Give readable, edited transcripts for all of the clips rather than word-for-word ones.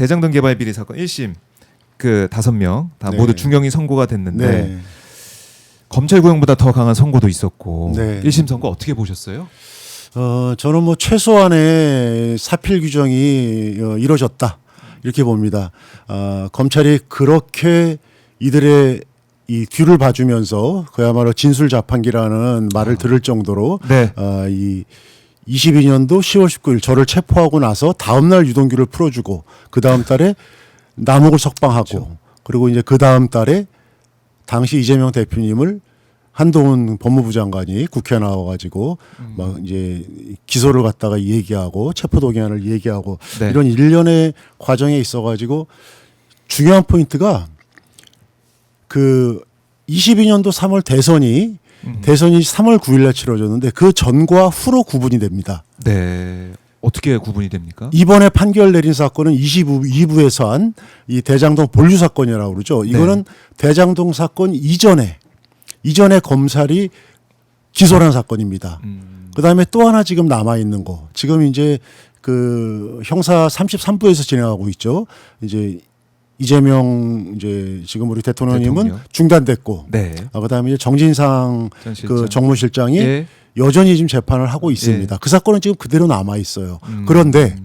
대장동 개발 비리 사건 1심 그 5명 다 네. 모두 중형이 선고가 됐는데 네. 검찰 구형보다 더 강한 선고도 있었고 네. 1심 선고 어떻게 보셨어요? 저는 뭐 최소한의 사필 규정이 이루어졌다 이렇게 봅니다. 검찰이 그렇게 이들의 이 뒤를 봐주면서 그야말로 진술 자판기라는 말을 들을 정도로 네. 이 22년도 10월 19일 저를 체포하고 나서 다음 날 유동규를 풀어주고 그 다음 달에 남욱을 석방하고 그렇죠. 그리고 이제 그 다음 달에 당시 이재명 대표님을 한동훈 법무부 장관이 국회에 나와가지고 막 이제 기소를 갖다가 얘기하고 체포동의안을 얘기하고 네. 이런 일련의 과정에 있어가지고 중요한 포인트가 그 22년도 3월 대선이 3월 9일에 치러졌는데 그 전과 후로 구분이 됩니다. 네. 어떻게 구분이 됩니까? 이번에 판결 내린 사건은 22부에서 한 이 대장동 본류 사건이라고 그러죠. 이거는 대장동 사건 이전에 검찰이 기소를 한 사건입니다. 그다음에 또 하나 지금 남아 있는 거. 지금 이제 그 형사 33부에서 진행하고 있죠. 이제 이재명 이제 지금 우리 대통령님은 대통령. 중단됐고, 네. 그다음에 이제 정진상 전 실장. 그 정무실장이 예. 여전히 지금 재판을 하고 있습니다. 예. 그 사건은 지금 그대로 남아 있어요. 그런데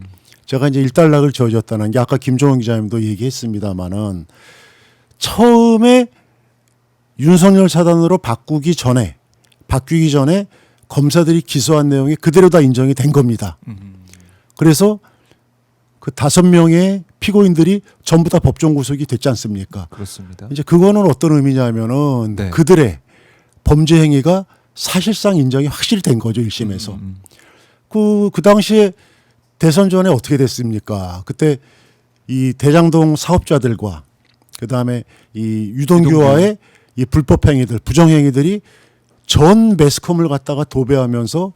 제가 이제 일단락을 지어졌다는 게 아까 김종원 기자님도 얘기했습니다만은 처음에 윤석열 사단으로 바뀌기 전에 검사들이 기소한 내용이 그대로 다 인정이 된 겁니다. 그래서 그 5명의 피고인들이 전부 다 법정 구속이 됐지 않습니까? 그렇습니다. 이제 그거는 어떤 의미냐면은 네. 그들의 범죄 행위가 사실상 인정이 확실히 된 거죠, 1심에서. 그 당시에 대선 전에 어떻게 됐습니까? 그때 이 대장동 사업자들과 그 다음에 이 유동규와의 이 불법 행위들, 부정 행위들이 전 매스컴을 갖다가 도배하면서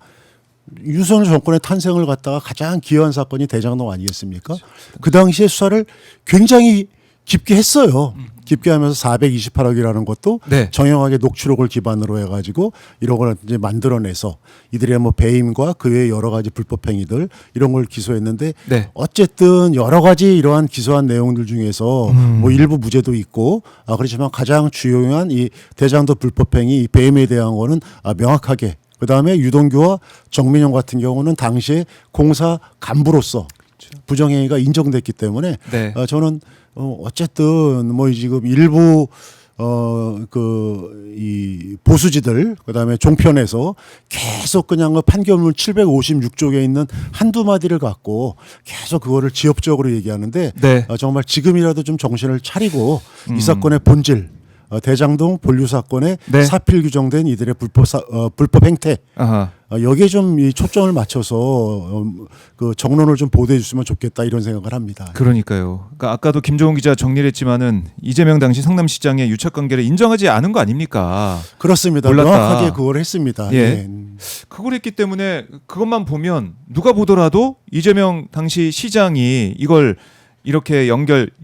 윤석열 정권의 탄생을 갖다가 가장 기여한 사건이 대장동 아니겠습니까? 그 당시에 수사를 굉장히 깊게 했어요. 깊게 하면서 428억이라는 것도 네. 정형하게 녹취록을 기반으로 해가지고 이런 걸 이제 만들어내서 이들의 뭐 배임과 그 외의 여러 가지 불법 행위들 이런 걸 기소했는데 네. 어쨌든 여러 가지 이러한 기소한 내용들 중에서 뭐 일부 무죄도 있고 그렇지만 가장 주요한 이 대장동 불법 행위 이 배임에 대한 거는 명확하게 그다음에 유동규와 정민영 같은 경우는 당시에 공사 간부로서 부정행위가 인정됐기 때문에 네. 저는 어쨌든 뭐 지금 일부 이 보수지들 그다음에 종편에서 계속 그냥 판결문 756쪽에 있는 한두 마디를 갖고 계속 그거를 지엽적으로 얘기하는데 네. 정말 지금이라도 좀 정신을 차리고 이 사건의 본질 대장동 본류 사건에 네. 사필 규정된 이들의 불법 행태 아하. 여기에 좀 이 초점을 맞춰서 그 정론을 좀 보도해 줬으면 좋겠다 이런 생각을 합니다. 그러니까요. 그러니까 아까도 김종원 기자 정리를 했지만은 이재명 당시 성남시장의 유착 관계를 인정하지 않은 거 아닙니까? 그렇습니다. 몰랐다. 명확하게 그걸 했습니다. 예. 예. 그걸 했기 때문에 그것만 보면 누가 보더라도 이재명 당시 시장이 이걸 이렇게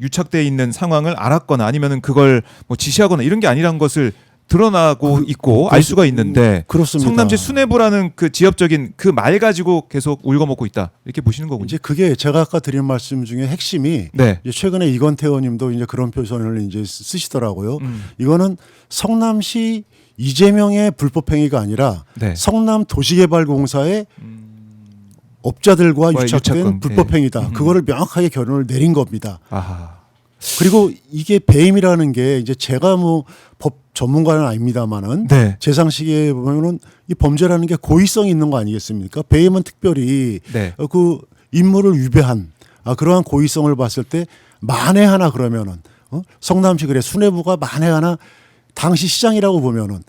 유착돼 있는 상황을 알았거나 아니면은 그걸 뭐 지시하거나 이런 게 아니란 것을 드러나고 있고 알 수가 있는데 그렇습니다. 성남시 수뇌부라는 그 지엽적인 그 말 가지고 계속 울거먹고 있다 이렇게 보시는 거군요. 이제 그게 제가 아까 드린 말씀 중에 핵심이 네. 이제 최근에 이건태 의원님도 이제 그런 표현을 이제 쓰시더라고요. 이거는 성남시 이재명의 불법 행위가 아니라 네. 성남 도시개발공사의 업자들과 유착된 유착금. 불법 예. 행위다. 그거를 명확하게 결론을 내린 겁니다. 아하. 그리고 이게 배임이라는 게 이제 제가 뭐 법 전문가는 아닙니다만은 네. 제 상식에 보면은 이 범죄라는 게 고의성이 있는 거 아니겠습니까? 배임은 특별히 네. 그 임무를 위배한 그러한 고의성을 봤을 때 만에 하나 그러면은 성남시 그래 수뇌부가 만에 하나 당시 시장이라고 보면은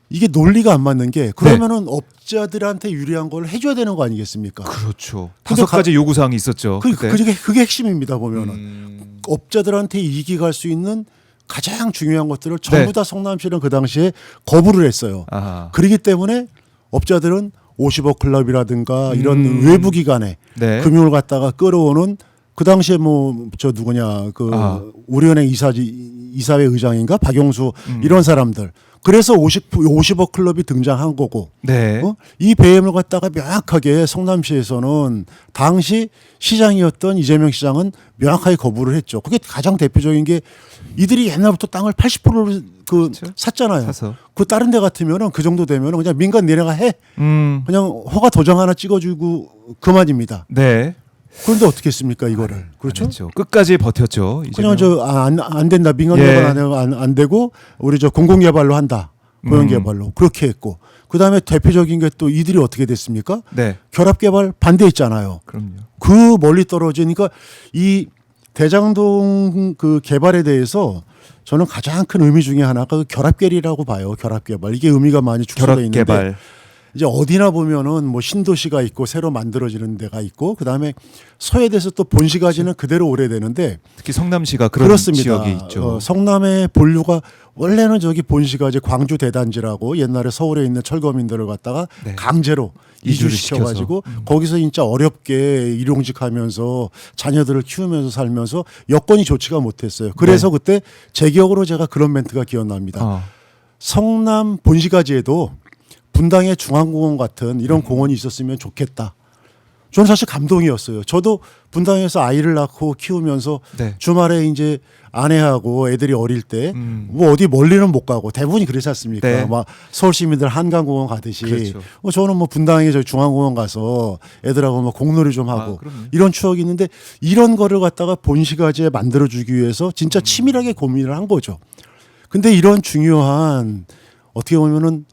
이게 논리가 안 맞는 게 그러면은 업자들한테 유리한 걸 해줘야 되는 거 아니겠습니까? 그렇죠. 근데 5가지 요구 사항이 있었죠. 그때. 그게 핵심입니다 보면은 업자들한테 이익이 갈 수 있는 가장 중요한 것들을 전부 네. 다 성남시는 그 당시에 거부를 했어요. 아하. 그렇기 때문에 업자들은 50억 클럽이라든가 이런 외부 기관에 네. 금융을 갖다가 끌어오는 그 당시에 뭐 저 누구냐 그 우리은행 이사회 의장인가 박용수 이런 사람들. 그래서 50억 클럽이 등장한 거고. 네. 이 배임을 갖다가 명확하게 성남시에서는 당시 시장이었던 이재명 시장은 명확하게 거부를 했죠. 그게 가장 대표적인 게 이들이 옛날부터 땅을 80%를 그렇죠. 샀잖아요. 사서. 그 다른 데 같으면은 그 정도 되면은 그냥 민간 내내가 해. 그냥 허가 도장 하나 찍어주고 그만입니다. 네. 그런데 어떻게 했습니까 이거를? 그렇죠? 안 했죠. 끝까지 버텼죠. 그냥 이재명. 안 된다. 민간 예. 개발 안 되고 우리 저 공공 개발로 한다. 고용 개발로 그렇게 했고 그다음에 대표적인 게 또 이들이 어떻게 됐습니까? 네. 결합 개발 반대했잖아요. 그럼요. 그 멀리 떨어지니까 이 대장동 그 개발에 대해서 저는 가장 큰 의미 중에 하나가 그 결합개발이라고 봐요. 결합개발 이게 의미가 많이 축소돼 결합 있는데 개발. 이제 어디나 보면은 뭐 신도시가 있고 새로 만들어지는 데가 있고 그다음에 서해대에서 또 본시가지는 그대로 오래되는데 특히 성남시가 그런 그렇습니다. 지역이 있죠. 성남의 본류가 원래는 저기 본시가지 광주 대단지라고 옛날에 서울에 있는 철거민들을 갖다가 네. 강제로 이주를 이주시켜가지고 거기서 진짜 어렵게 일용직하면서 자녀들을 키우면서 살면서 여건이 좋지가 못했어요. 그래서 그때 제 기억으로 제가 그런 멘트가 기억납니다. 성남 본시가지에도 분당의 중앙공원 같은 이런 공원이 있었으면 좋겠다. 저는 사실 감동이었어요. 저도 분당에서 아이를 낳고 키우면서 네. 주말에 이제 아내하고 애들이 어릴 때 뭐 어디 멀리는 못 가고 대부분이 그러지 않습니까? 네. 막 서울 시민들 한강공원 가듯이 그렇죠. 저는 뭐 분당에 저 중앙공원 가서 애들하고 뭐 공놀이 좀 하고 그럼요. 이런 추억이 있는데 이런 거를 갖다가 본시가지에 만들어주기 위해서 진짜 치밀하게 고민을 한 거죠. 근데 이런 중요한 어떻게 보면은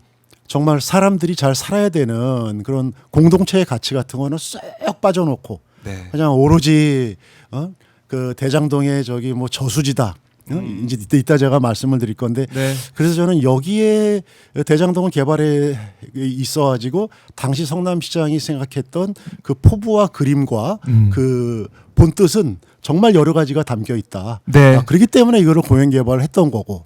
정말 사람들이 잘 살아야 되는 그런 공동체의 가치 같은 거는 쏙 빠져놓고 네. 그냥 오로지 그 대장동의 저기 뭐 저수지다. 이제 이따 제가 말씀을 드릴 건데 네. 그래서 저는 여기에 대장동 개발에 있어가지고 당시 성남시장이 생각했던 그 포부와 그림과 그 본뜻은 정말 여러 가지가 담겨 있다. 네. 그렇기 때문에 이거를 공영 개발을 했던 거고.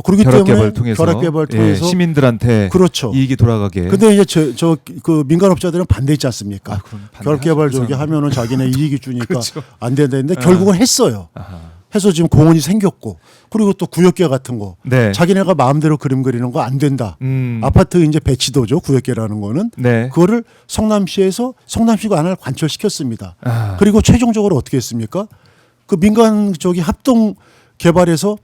그렇기 결합 때문에 개발 통해서, 결합 개발 통해서 시민들한테 그렇죠. 이익이 돌아가게. 근데 이제 저 그 민간업자들은 반대했지 않습니까? 그럼 결합 개발 반대하죠. 저기 하면은 자기네 이익이 주니까 그렇죠. 안 된다는데 결국은 했어요. 아하. 해서 지금 공원이 생겼고 그리고 또 구역계 같은 거 네. 자기네가 마음대로 그림 그리는 거 안 된다. 아파트 이제 배치도죠. 구역계라는 거는 네. 그거를 성남시에서 성남시가 안을 관철시켰습니다. 아. 그리고 최종적으로 어떻게 했습니까? 그 민간 저기 합동 개발에서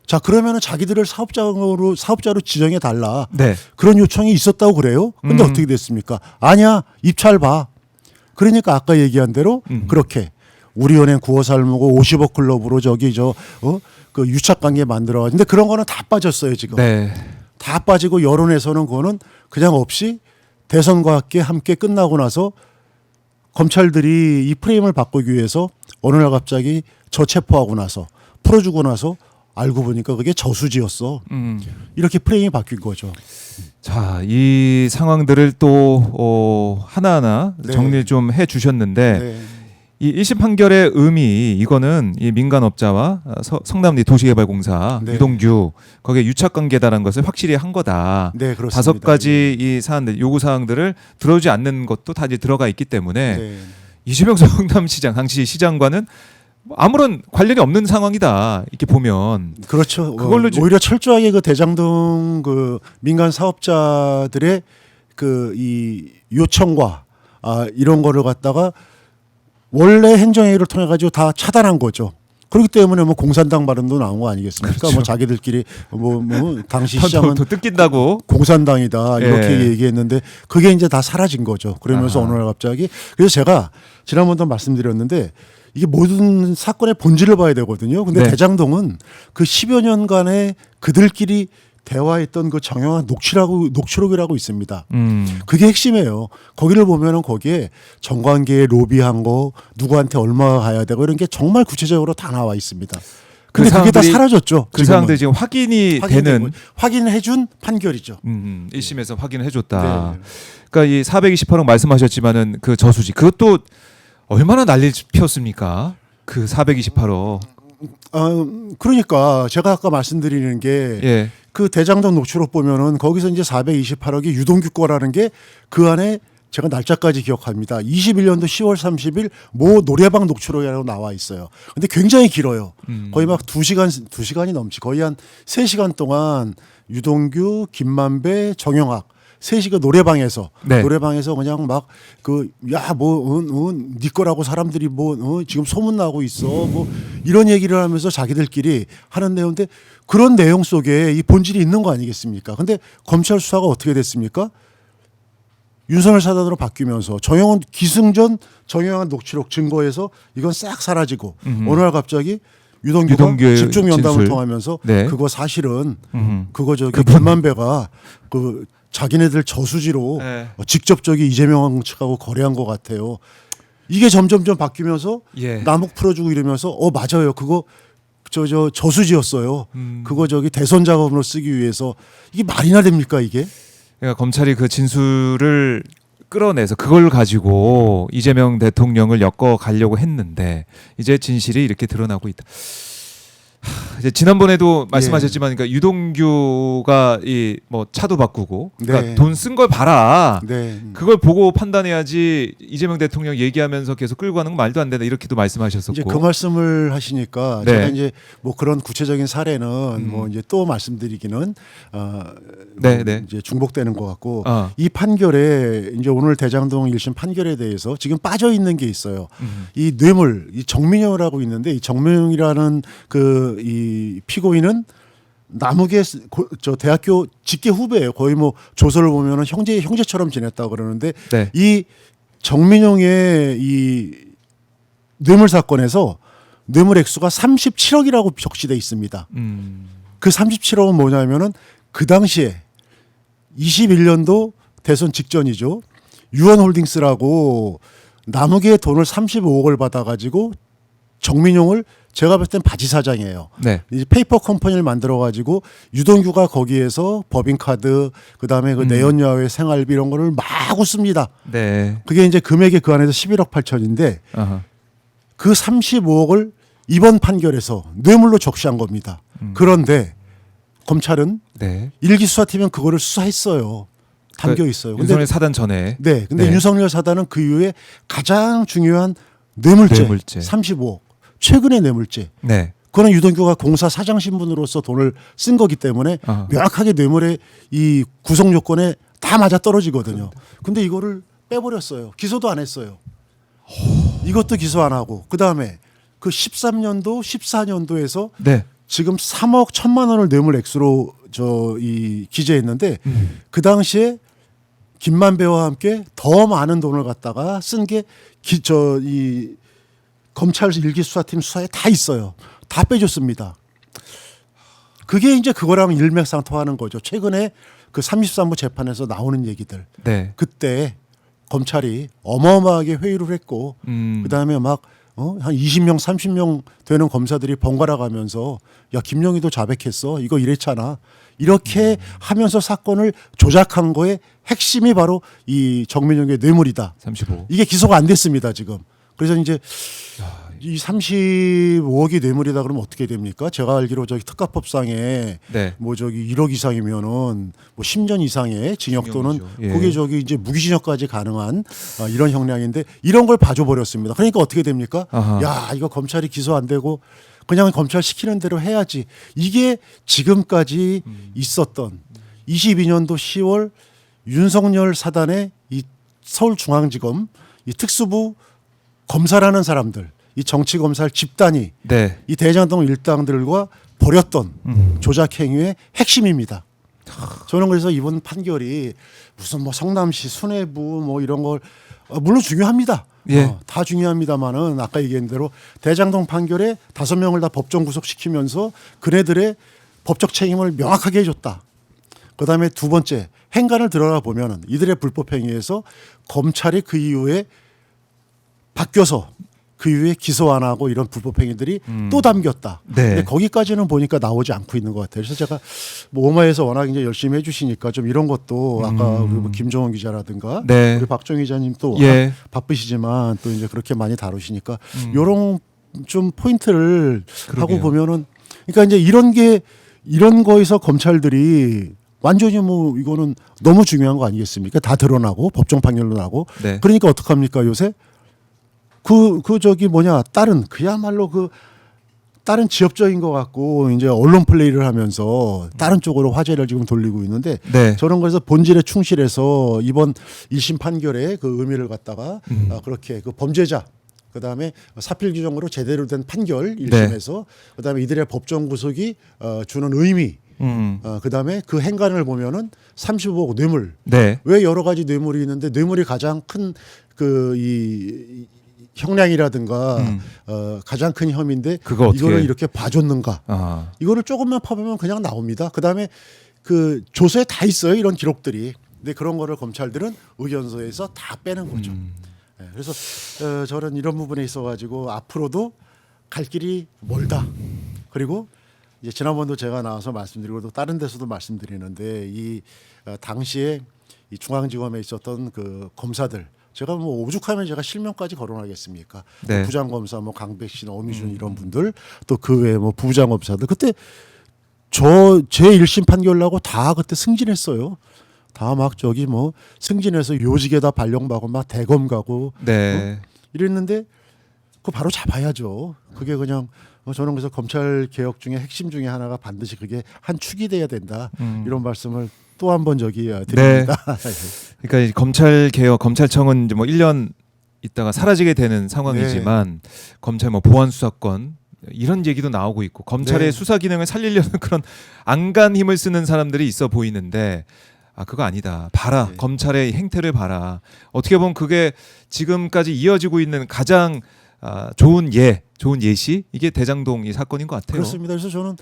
자 그러면은 자기들을 사업자로 지정해 달라. 네. 그런 요청이 있었다고 그래요. 근데 어떻게 됐습니까? 아니야 입찰 봐. 그러니까 아까 얘기한 대로 그렇게 우리은행 9호 살무고 50억 클럽으로 저기 그 유착 관계 만들어가지고 근데 그런 거는 다 빠졌어요 지금. 네. 다 빠지고 여론에서는 그거는 그냥 없이 대선과 함께 끝나고 나서 검찰들이 이 프레임을 바꾸기 위해서 어느 날 갑자기 저체포하고 나서 풀어주고 나서 알고 보니까 그게 저수지였어. 이렇게 프레임이 바뀐 거죠. 자, 이 상황들을 또 하나하나 네. 정리를 좀 해주셨는데 네. 이 1심 판결의 의미 이거는 이 민간업자와 성남리 도시개발공사 네. 유동규 거기에 유착관계다라는 것을 확실히 한 거다. 네, 그렇습니다. 5가지 이 사안들 요구 사항들을 들어오지 않는 것도 다 이제 들어가 있기 때문에 네. 이재명 성남시장 당시 시장과는 아무런 관련이 없는 상황이다 이렇게 보면 그렇죠. 그걸로 오히려 철저하게 그 대장동 그 민간 사업자들의 그 이 요청과 이런 거를 갖다가 원래 행정회의를 통해 가지고 다 차단한 거죠. 그렇기 때문에 뭐 공산당 발언도 나온 거 아니겠습니까? 그렇죠. 뭐 자기들끼리 뭐 당시 시장은 더 뜯긴다고. 공산당이다 이렇게 예. 얘기했는데 그게 이제 다 사라진 거죠. 그러면서 아하. 어느 날 갑자기 그래서 제가 지난번도 말씀드렸는데 이게 모든 사건의 본질을 봐야 되거든요. 근데 네. 대장동은 그 10여 년간의 그들끼리 대화했던 그 정형한 녹취록이라고 있습니다. 그게 핵심이에요. 거기를 보면은 거기에 정관계에 로비한 거, 누구한테 얼마가 가야 되고 이런 게 정말 구체적으로 다 나와 있습니다. 근데 그게 다 사라졌죠. 그 사항들이 지금 확인이 되는 확인해준 판결이죠. 1심에서 확인을 해줬다. 네. 그러니까 이 428억 말씀하셨지만은 그 저수지 그것도 얼마나 난리 피웠습니까? 그 428억. 그러니까 제가 아까 말씀드리는 게 그 예. 대장동 녹취록 보면은 거기서 이제 428억이 유동규 거라는 게 그 안에 제가 날짜까지 기억합니다. 21년도 10월 30일 모 노래방 녹취록이라고 나와 있어요. 근데 굉장히 길어요. 거의 막 2시간이 넘지. 거의 한 3시간 동안 유동규, 김만배, 정영학 3시간 노래방에서 네. 노래방에서 그냥 막 네 거라고 사람들이 지금 소문 나고 있어 뭐 이런 얘기를 하면서 자기들끼리 하는 내용인데 그런 내용 속에 이 본질이 있는 거 아니겠습니까? 근데 검찰 수사가 어떻게 됐습니까? 윤석열 사단으로 바뀌면서 정영훈 기승전 정영훈 녹취록 증거에서 이건 싹 사라지고 어느 날 갑자기 유동규가 유동규의 집중 연담을 진술. 통하면서 네. 그거 사실은 그거 저기 그분. 김만배가 그 자기네들 저수지로 네. 직접 저기 이재명 측하고 거래한 것 같아요. 이게 점점점 바뀌면서 예. 남욱 풀어주고 이러면서 맞아요. 그거 저수지였어요. 그거 저기 대선 자금으로 쓰기 위해서 이게 말이나 됩니까 이게? 그러니까 검찰이 그 진술을 끌어내서 그걸 가지고 이재명 대통령을 엮어 가려고 했는데 이제 진실이 이렇게 드러나고 있다. 이제 지난번에도 말씀하셨지만, 그러니까 유동규가 이 뭐 차도 바꾸고, 그러니까 네. 돈 쓴 걸 봐라. 네. 그걸 보고 판단해야지. 이재명 대통령 얘기하면서 계속 끌고 가는 건 말도 안 된다. 이렇게도 말씀하셨었고. 이제 그 말씀을 하시니까 네. 제가 이제 뭐 그런 구체적인 사례는 뭐 이제 또 말씀드리기는 네, 네. 이제 중복되는 것 같고 어. 이 판결에 이제 오늘 대장동 1심 판결에 대해서 지금 빠져 있는 게 있어요. 이 뇌물, 이 정민영이라고 있는데 이 정민영이라는 그 이 피고인은 남욱의 저 대학교 직계 후배예요. 거의 뭐 조서를 보면은 형제처럼 지냈다고 그러는데 네. 이 정민용의 이 뇌물 사건에서 뇌물 액수가 37억이라고 적시돼 있습니다. 그 37억은 뭐냐면은 그 당시에 21년도 대선 직전이죠. 유원홀딩스라고 남욱의 돈을 35억을 받아가지고 정민용을 제가 봤을 땐 바지 사장이에요. 네. 이제 페이퍼 컴퍼니를 만들어 가지고 유동규가 거기에서 법인카드 그다음에 그 내연야외 생활비 이런 거를 마구 씁니다. 네. 그게 이제 금액이 그 안에서 11억 8천인데 아하. 그 35억을 이번 판결에서 뇌물로 적시한 겁니다. 그런데 검찰은 네. 일기 수사팀은 그거를 수사했어요. 담겨 있어요. 근데 윤석열 사단 전에. 네, 근데 네. 윤석열 사단은 그 이후에 가장 중요한 뇌물죄. 35억. 최근의 뇌물죄. 네. 그거는 유동규가 공사 사장 신분으로서 돈을 쓴 거기 때문에 아하. 명확하게 뇌물의 이 구성 요건에 다 맞아 떨어지거든요. 근데 이거를 빼버렸어요. 기소도 안 했어요. 이것도 기소 안 하고 그다음에 그 13년도 14년도에서 네. 지금 3억 1천만 원을 뇌물 액수로 기재했는데 그 당시에 김만배와 함께 더 많은 돈을 갖다가 쓴 게 이 검찰 일기 수사팀 수사에 다 있어요. 다 빼줬습니다. 그게 이제 그거랑 일맥상통하는 거죠. 최근에 그 33부 재판에서 나오는 얘기들. 네. 그때 검찰이 어마어마하게 회의를 했고 그다음에 막 한 20명 30명 되는 검사들이 번갈아 가면서 야 김영희도 자백했어. 이거 이랬잖아. 이렇게 하면서 사건을 조작한 거의 핵심이 바로 이 정민영의 뇌물이다. 35. 이게 기소가 안 됐습니다, 지금. 그래서 이제 이 35억이 뇌물이다 그러면 어떻게 됩니까? 제가 알기로 저기 특가법상에 네. 뭐 저기 1억 이상이면은 뭐 10년 이상의 징역 또는 징역이죠. 예. 그게 저기 이제 무기징역까지 가능한 이런 형량인데 이런 걸 봐줘 버렸습니다. 그러니까 어떻게 됩니까? 아하. 야, 이거 검찰이 기소 안 되고 그냥 검찰 시키는 대로 해야지. 이게 지금까지 있었던 22년도 10월 윤석열 사단의 이 서울중앙지검 이 특수부 검사라는 사람들, 이 정치검찰 집단이 네. 이 대장동 일당들과 벌였던 조작 행위의 핵심입니다. 저는 그래서 이번 판결이 무슨 뭐 성남시 수뇌부 뭐 이런 걸 물론 중요합니다. 예. 다 중요합니다만은 아까 얘기한 대로 대장동 판결에 5명을 다 법정 구속시키면서 그네들의 법적 책임을 명확하게 해줬다. 그다음에 두 번째 행간을 들어가 보면은 이들의 불법 행위에서 검찰이 그 이후에 바뀌어서 그 이후에 기소 안 하고 이런 불법 행위들이 또 담겼다. 네. 근데 거기까지는 보니까 나오지 않고 있는 것 같아요. 그래서 제가 뭐 오마이에서 워낙 이제 열심히 해주시니까 좀 이런 것도 아까 우리 뭐 김종원 기자라든가 네. 우리 박정 기자님 또 예. 바쁘시지만 또 이제 그렇게 많이 다루시니까 이런 좀 포인트를 그러게요. 하고 보면은 그러니까 이제 이런 거에서 검찰들이 완전히 뭐 이거는 너무 중요한 거 아니겠습니까? 다 드러나고 법정 판결로 나고. 네. 그러니까 어떡합니까 요새? 그 저기 뭐냐 다른 그야말로 그 다른 지엽적인 것 같고 이제 언론 플레이를 하면서 다른 쪽으로 화제를 지금 돌리고 있는데 네. 저는 그래서 본질에 충실해서 이번 1심 판결의 그 의미를 갖다가 그렇게 그 범죄자 그다음에 사필 규정으로 제대로 된 판결 1심에서 그다음에 이들의 법정 구속이 주는 의미 그다음에 그 행간을 보면은 35억 뇌물 네. 왜 여러 가지 뇌물이 있는데 뇌물이 가장 큰 그 이 형량이라든가 가장 큰 혐의인데 그거 어떻게 이거를 이렇게 봐줬는가? 아. 이거를 조금만 파보면 그냥 나옵니다. 그다음에 그 조서에 다 있어요. 이런 기록들이. 근데 그런 거를 검찰들은 의견서에서 다 빼는 거죠. 네, 그래서 저는 이런 부분에 있어가지고 앞으로도 갈 길이 멀다. 그리고 이제 지난번도 제가 나와서 말씀드리고 또 다른 데서도 말씀드리는데 이 당시에 이 중앙지검에 있었던 그 검사들 제가 뭐 오죽하면 제가 실명까지 거론하겠습니까? 네. 부장검사 뭐 강백신, 어미준 이런 분들 또 그 외에 뭐 부장검사들 그때 저 제 1심 판결 나고 다 그때 승진했어요. 다 막 저기 뭐 승진해서 요직에다 발령받고 막 대검 가고 네. 이랬는데 그거 바로 잡아야죠. 그게 그냥 저는 그래서 검찰 개혁 중에 핵심 중에 하나가 반드시 그게 한 축이 돼야 된다. 이런 말씀을 또 한 번 저기 드립니다. 그러니까 이 검찰 개혁, 검찰청은 이제 뭐 1년 있다가 사라지게 되는 상황이지만 검찰 뭐 보안 수사권 이런 얘기도 나오고 있고 검찰의 네. 수사 기능을 살리려는 그런 안간 힘을 쓰는 사람들이 있어 보이는데 아 그거 아니다. 봐라. 네. 검찰의 행태를 봐라. 어떻게 보면 그게 지금까지 이어지고 있는 가장 좋은 예시 이게 대장동 이 사건인 것 같아요. 그렇습니다. 그래서 저는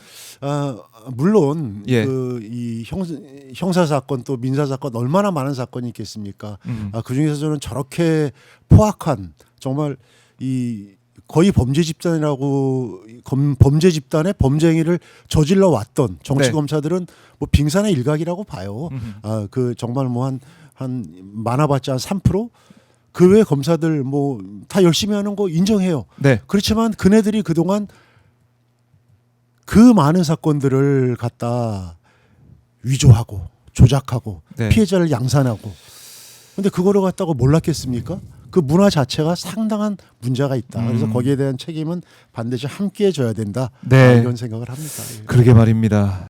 물론 예. 이 형사 사건 또 민사 사건 얼마나 많은 사건이 있겠습니까? 그 중에서 저는 저렇게 포악한 정말 이 거의 범죄 집단이라고 범죄 집단의 범죄 행위를 저질러 왔던 정치 네. 검사들은 뭐 빙산의 일각이라고 봐요. 그 정말 뭐 한 많아봤자 한 3%? 그 외 검사들 뭐 다 열심히 하는 거 인정해요. 네. 그렇지만 그네들이 그동안 그 많은 사건들을 갖다 위조하고 조작하고 네. 피해자를 양산하고 근데 그거를 갖다가 몰랐겠습니까? 그 문화 자체가 상당한 문제가 있다. 그래서 거기에 대한 책임은 반드시 함께 져야 된다. 네. 이런 생각을 합니다. 예. 그러게 말입니다.